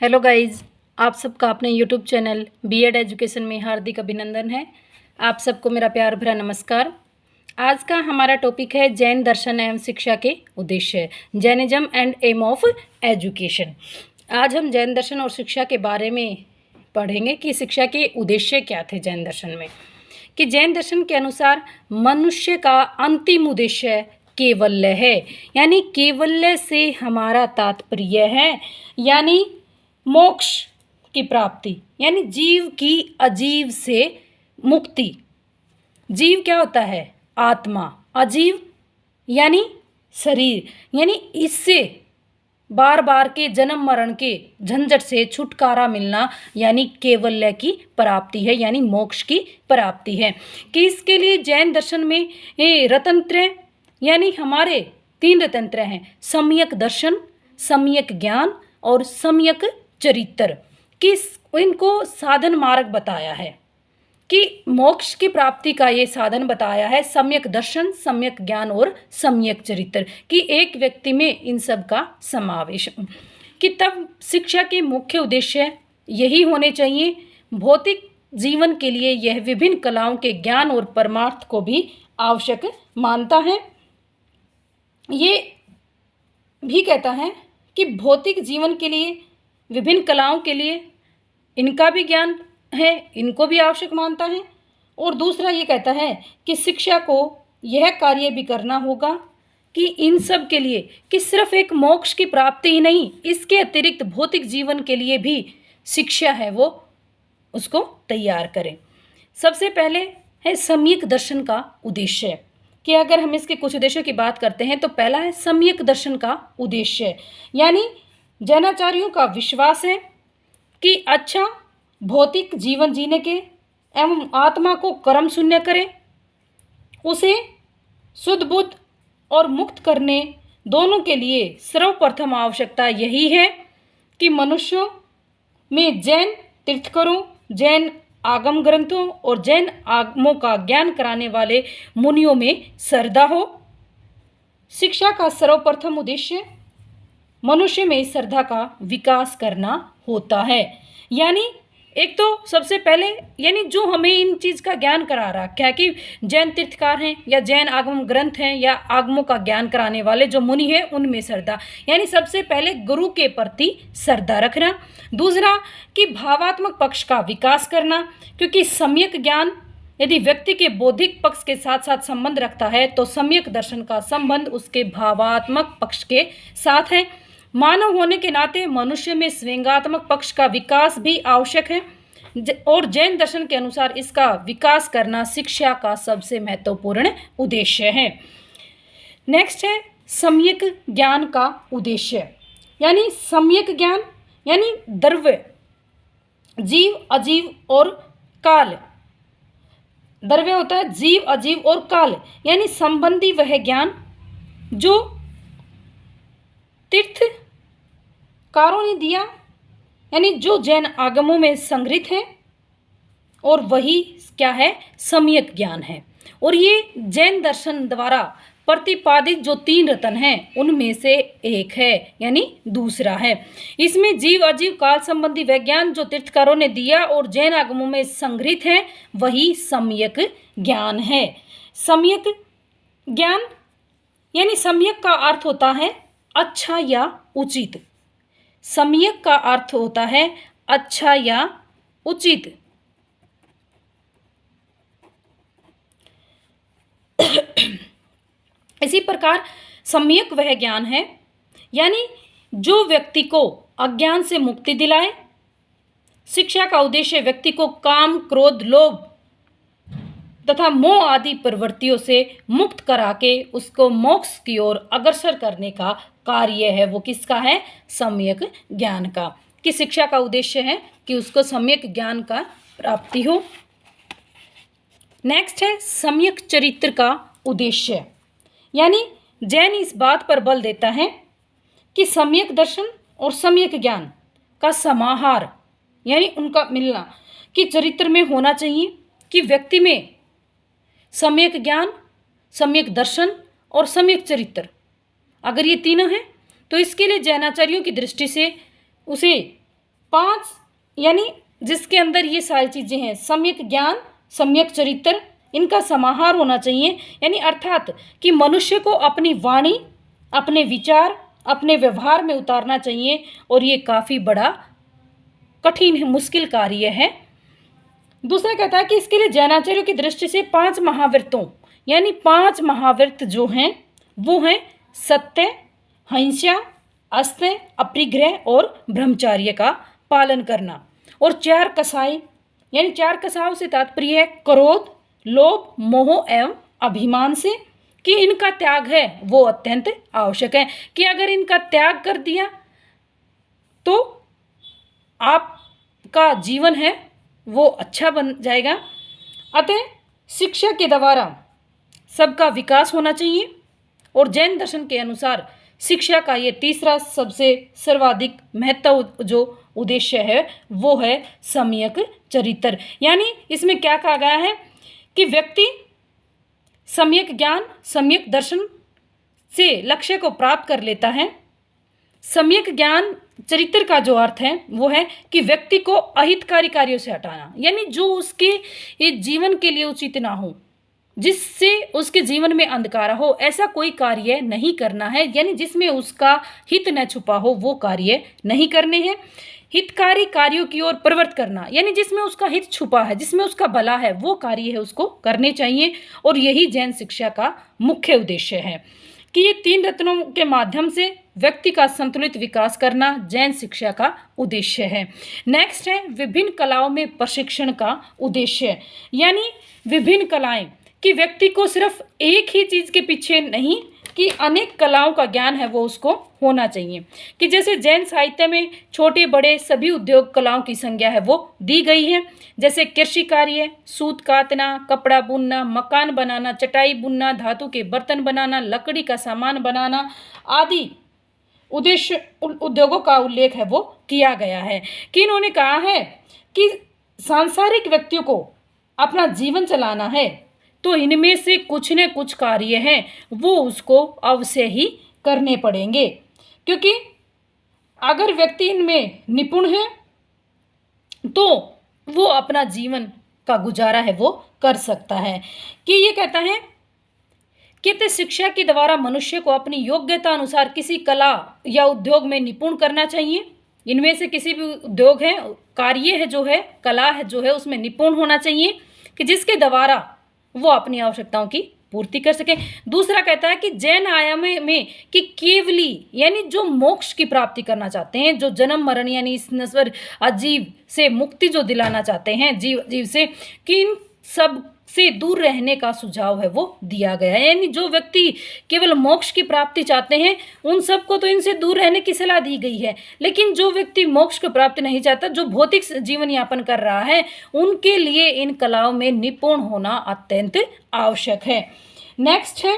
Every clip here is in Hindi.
हेलो गाइस, आप सबका अपने यूट्यूब चैनल बीएड एजुकेशन में हार्दिक अभिनंदन है। आप सबको मेरा प्यार भरा नमस्कार। आज का हमारा टॉपिक है जैन दर्शन एवं शिक्षा के उद्देश्य, Jainism and aim of education. आज हम जैन दर्शन और शिक्षा के बारे में पढ़ेंगे कि शिक्षा के उद्देश्य क्या थे जैन दर्शन में। कि जैन दर्शन के अनुसार मनुष्य का अंतिम उद्देश्य केवल्य है, यानी केवल्य से हमारा तात्पर्य है यानी मोक्ष की प्राप्ति, यानी जीव की अजीव से मुक्ति। जीव क्या होता है? आत्मा। अजीव यानी शरीर, यानी इससे बार बार के जन्म मरण के झंझट से छुटकारा मिलना, यानी केवल्य की प्राप्ति है, यानी मोक्ष की प्राप्ति है। कि इसके लिए जैन दर्शन में ये रतंत्र, यानी हमारे 3 रतंत्र हैं, सम्यक दर्शन, सम्यक ज्ञान और सम्यक चरित्र। किस इनको साधन मार्ग बताया है कि मोक्ष की प्राप्ति का ये साधन बताया है सम्यक दर्शन, सम्यक ज्ञान और सम्यक चरित्र, कि एक व्यक्ति में इन सब का समावेश। कि तब शिक्षा के मुख्य उद्देश्य यही होने चाहिए। भौतिक जीवन के लिए यह विभिन्न कलाओं के ज्ञान और परमार्थ को भी आवश्यक मानता है। ये भी कहता है कि भौतिक जीवन के लिए विभिन्न कलाओं के लिए इनका भी ज्ञान है, इनको भी आवश्यक मानता है। और दूसरा ये कहता है कि शिक्षा को यह कार्य भी करना होगा कि इन सब के लिए कि सिर्फ एक मोक्ष की प्राप्ति ही नहीं, इसके अतिरिक्त भौतिक जीवन के लिए भी शिक्षा है वो उसको तैयार करें। सबसे पहले है सम्यक दर्शन का उद्देश्य। कि अगर हम इसके कुछ उद्देश्यों की बात करते हैं तो पहला है सम्यक दर्शन का उद्देश्य, यानी जैनाचार्यों का विश्वास है कि अच्छा भौतिक जीवन जीने के एवं आत्मा को कर्म शून्य करें, उसे शुद्ध बुद्ध और मुक्त करने दोनों के लिए सर्वप्रथम आवश्यकता यही है कि मनुष्यों में जैन तीर्थंकरों, जैन आगम ग्रंथों और जैन आगमों का ज्ञान कराने वाले मुनियों में श्रद्धा हो। शिक्षा का सर्वप्रथम उद्देश्य मनुष्य में श्रद्धा का विकास करना होता है। यानी एक तो सबसे पहले यानी जो हमें इन चीज़ का ज्ञान करा रहा क्या कि जैन तीर्थकार हैं या जैन आगम ग्रंथ हैं या आगमों का ज्ञान कराने वाले जो मुनि हैं उनमें श्रद्धा, यानी सबसे पहले गुरु के प्रति श्रद्धा रखना। दूसरा कि भावात्मक पक्ष का विकास करना, क्योंकि सम्यक ज्ञान यदि व्यक्ति के बौद्धिक पक्ष के साथ साथ संबंध रखता है तो सम्यक दर्शन का संबंध उसके भावात्मक पक्ष के साथ है। मानव होने के नाते मनुष्य में स्वयंगात्मक पक्ष का विकास भी आवश्यक है और जैन दर्शन के अनुसार इसका विकास करना शिक्षा का सबसे महत्वपूर्ण उद्देश्य है। नेक्स्ट है सम्यक ज्ञान का उद्देश्य, यानी सम्यक ज्ञान यानी द्रव्य, जीव, अजीव और काल। द्रव्य होता है जीव, अजीव और काल, यानी संबंधी वह ज्ञान जो तीर्थकारों ने दिया, यानी जो जैन आगमों में संग्रहित है, और वही क्या है? सम्यक ज्ञान है। और ये जैन दर्शन द्वारा प्रतिपादित जो 3 रत्न हैं उनमें से एक है, यानी दूसरा है। इसमें जीव, अजीव, काल संबंधी वैज्ञान जो तीर्थकारों ने दिया और जैन आगमों में संग्रहित है वही सम्यक ज्ञान है। सम्यक ज्ञान यानी सम्यक का अर्थ होता है अच्छा या उचित। सम्यक का अर्थ होता है अच्छा या उचित। इसी प्रकार सम्यक वह ज्ञान है यानी जो व्यक्ति को अज्ञान से मुक्ति दिलाए। शिक्षा का उद्देश्य व्यक्ति को काम, क्रोध, लोभ तथा मोह आदि प्रवृत्तियों से मुक्त करा के उसको मोक्ष की ओर अग्रसर करने का कार्य है। वो किसका है? सम्यक ज्ञान का। कि शिक्षा का उद्देश्य है कि उसको सम्यक ज्ञान का प्राप्ति हो। नेक्स्ट है सम्यक चरित्र का उद्देश्य, यानी जैन इस बात पर बल देता है कि सम्यक दर्शन और सम्यक ज्ञान का समाहार यानी उनका मिलना कि चरित्र में होना चाहिए। कि व्यक्ति में सम्यक ज्ञान, सम्यक दर्शन और सम्यक चरित्र अगर ये तीनों हैं तो इसके लिए जैनाचार्यों की दृष्टि से उसे 5 यानी जिसके अंदर ये सारी चीज़ें हैं, सम्यक ज्ञान, सम्यक चरित्र, इनका समाहार होना चाहिए। यानी अर्थात कि मनुष्य को अपनी वाणी, अपने विचार, अपने व्यवहार में उतारना चाहिए, और ये काफ़ी बड़ा कठिन है, मुश्किल कार्य है। दूसरा कहता है कि इसके लिए जैनाचार्यों की दृष्टि से 5 महाव्रतों यानी 5 महाव्रत जो हैं वो हैं सत्य, हिंसा, अस्त्य, अपरिग्रह और ब्रह्मचार्य का पालन करना। और 4 कसाई यानी 4 कसाओं से तात्पर्य है क्रोध, लोभ, मोह एवं अभिमान से, कि इनका त्याग है वो अत्यंत आवश्यक है, कि अगर इनका त्याग कर दिया तो आपका जीवन है वो अच्छा बन जाएगा। अतः शिक्षा के द्वारा सबका विकास होना चाहिए। और जैन दर्शन के अनुसार शिक्षा का ये तीसरा सबसे सर्वाधिक महत्व जो उद्देश्य है वो है सम्यक चरित्र। यानी इसमें क्या कहा गया है कि व्यक्ति सम्यक ज्ञान, सम्यक दर्शन से लक्ष्य को प्राप्त कर लेता है। सम्यक ज्ञान चरित्र का जो अर्थ है वो है कि व्यक्ति को अहितकारी कार्यों से हटाना, यानी जो उसके जीवन के लिए उचित ना हो, जिससे उसके जीवन में अंधकार हो, ऐसा कोई कार्य नहीं करना है। यानी जिसमें उसका हित न छुपा हो वो कार्य नहीं करने हैं। हितकारी कार्यों की ओर प्रवृत्त करना, यानी जिसमें उसका हित छुपा है, जिसमें उसका भला है, वो कार्य है उसको करने चाहिए। और यही जैन शिक्षा का मुख्य उद्देश्य है कि ये 3 रत्नों के माध्यम से व्यक्ति का संतुलित विकास करना जैन शिक्षा का उद्देश्य है। नेक्स्ट है विभिन्न कलाओं में प्रशिक्षण का उद्देश्य। यानी विभिन्न कलाएं कि व्यक्ति को सिर्फ एक ही चीज़ के पीछे नहीं, कि अनेक कलाओं का ज्ञान है वो उसको होना चाहिए। कि जैसे जैन साहित्य में छोटे बड़े सभी उद्योग कलाओं की संज्ञा है वो दी गई है, जैसे कृषि कार्य, सूत काटना, कपड़ा बुनना, मकान बनाना, चटाई बुनना, धातु के बर्तन बनाना, लकड़ी का सामान बनाना आदि उद्देश्य उद्योगों का उल्लेख है वो किया गया है। कि इन्होंने कहा है कि सांसारिक व्यक्तियों को अपना जीवन चलाना है तो इनमें से कुछ न कुछ कार्य हैं वो उसको अवश्य ही करने पड़ेंगे, क्योंकि अगर व्यक्ति इनमें निपुण है तो वो अपना जीवन का गुजारा है वो कर सकता है। कि ये कहता है कि शिक्षा के द्वारा मनुष्य को अपनी योग्यता अनुसार किसी कला या उद्योग में निपुण करना चाहिए। इनमें से किसी भी उद्योग है, कार्य है जो है, कला है जो है, उसमें निपुण होना चाहिए कि जिसके द्वारा वो अपनी आवश्यकताओं की पूर्ति कर सके। दूसरा कहता है कि जैन आयाम में कि केवली यानी जो मोक्ष की प्राप्ति करना चाहते हैं, जो जन्म मरण यानी इस नश्वर अजीव से मुक्ति जो दिलाना चाहते हैं जीव से, कि इन सब से दूर रहने का सुझाव है वो दिया गया है। यानी जो व्यक्ति केवल मोक्ष की प्राप्ति चाहते हैं उन सबको तो इनसे दूर रहने की सलाह दी गई है, लेकिन जो व्यक्ति मोक्ष की प्राप्ति नहीं चाहता, जो भौतिक जीवन यापन कर रहा है, उनके लिए इन कलाओं में निपुण होना अत्यंत आवश्यक है। नेक्स्ट है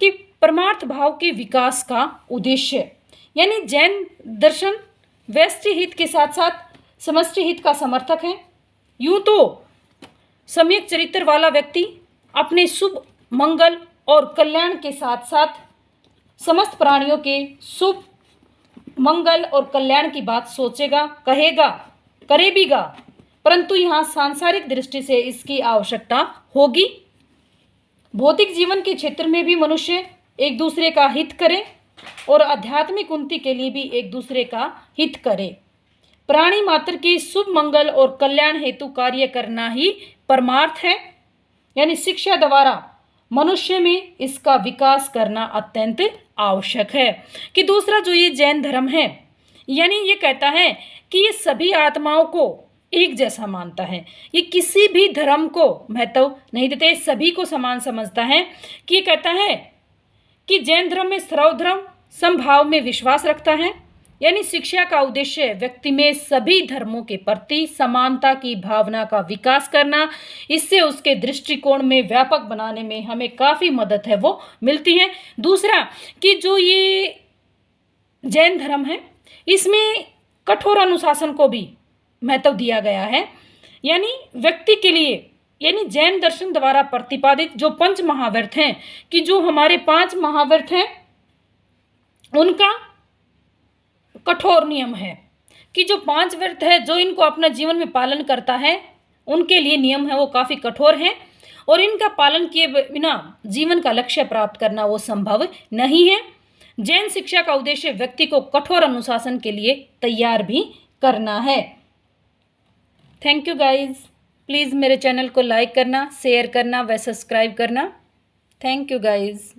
कि परमार्थ भाव के विकास का उद्देश्य। यानी जैन दर्शन व्यष्टि हित के साथ साथ समष्टि हित का समर्थक है। यूं तो सम्यक चरित्र वाला व्यक्ति अपने शुभ, मंगल और कल्याण के साथ साथ समस्त प्राणियों के शुभ, मंगल और कल्याण की बात सोचेगा, कहेगा, करेगा, परंतु यहाँ सांसारिक दृष्टि से इसकी आवश्यकता होगी। भौतिक जीवन के क्षेत्र में भी मनुष्य एक दूसरे का हित करे और आध्यात्मिक उन्नति के लिए भी एक दूसरे का हित करे। प्राणी मात्र की शुभ, मंगल और कल्याण हेतु कार्य करना ही परमार्थ है। यानी शिक्षा द्वारा मनुष्य में इसका विकास करना अत्यंत आवश्यक है। कि दूसरा जो ये जैन धर्म है, यानी ये कहता है कि ये सभी आत्माओं को एक जैसा मानता है, ये किसी भी धर्म को महत्व नहीं देते, सभी को समान समझता है। कि ये कहता है कि जैन धर्म में सर्वधर्म समभाव में विश्वास रखता है। यानी शिक्षा का उद्देश्य व्यक्ति में सभी धर्मों के प्रति समानता की भावना का विकास करना, इससे उसके दृष्टिकोण में व्यापक बनाने में हमें काफ़ी मदद है वो मिलती है। दूसरा कि जो ये जैन धर्म है इसमें कठोर अनुशासन को भी महत्व दिया गया है। यानी व्यक्ति के लिए, यानी जैन दर्शन द्वारा प्रतिपादित जो 5 महाव्रत हैं, कि जो हमारे 5 महाव्रत हैं उनका कठोर नियम है कि जो 5 व्रत है जो इनको अपने जीवन में पालन करता है उनके लिए नियम है वो काफ़ी कठोर हैं और इनका पालन किए बिना जीवन का लक्ष्य प्राप्त करना वो संभव नहीं है। जैन शिक्षा का उद्देश्य व्यक्ति को कठोर अनुशासन के लिए तैयार भी करना है। Thank you guys. प्लीज़ मेरे चैनल को लाइक करना, शेयर करना व सब्सक्राइब करना। Thank you guys.